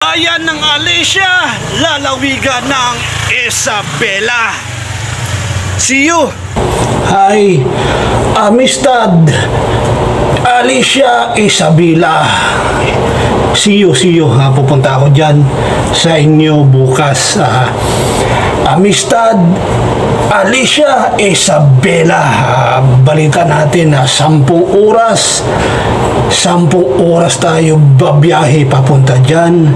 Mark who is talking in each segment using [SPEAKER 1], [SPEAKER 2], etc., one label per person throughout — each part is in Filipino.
[SPEAKER 1] bayan ng Alicia, lalawigan ng Isabela. See you!
[SPEAKER 2] Hi, Amistad, Alicia, Isabela. See you. Pupunta ako dyan sa inyo bukas. Amistad, Alicia, Isabela. Balikan natin na 10 oras. 10 oras tayo babiyahe papunta dyan.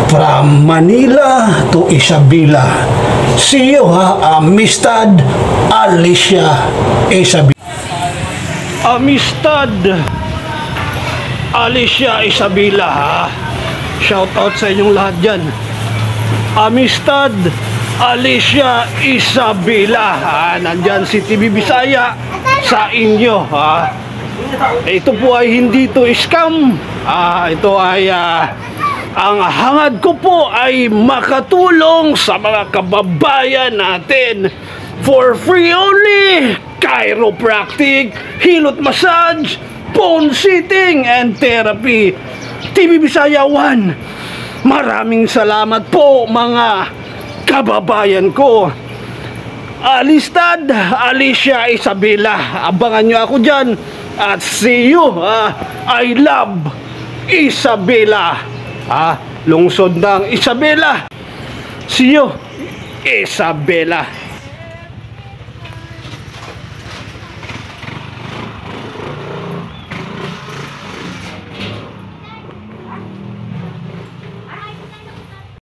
[SPEAKER 2] From Manila to Isabela. See you Amistad, Alicia, Isabela.
[SPEAKER 1] Amistad, Alicia, Isabela Shout out sa inyong lahat dyan. Amistad, Alicia, Isabela nandyan si TV Bisaya sa inyo Ito po ay hindi to scam. Ito ay ang hangad ko po ay makatulong sa mga kababayan natin for free only. Chiropractic, hilot massage, bone sitting and therapy. TV Bisaya 1. Maraming salamat po mga kababayan ko. Alistad, Alicia, Isabela. Abangan nyo ako dyan. At see you. I love Isabela. Lungsod ng Isabela. See you, Isabela.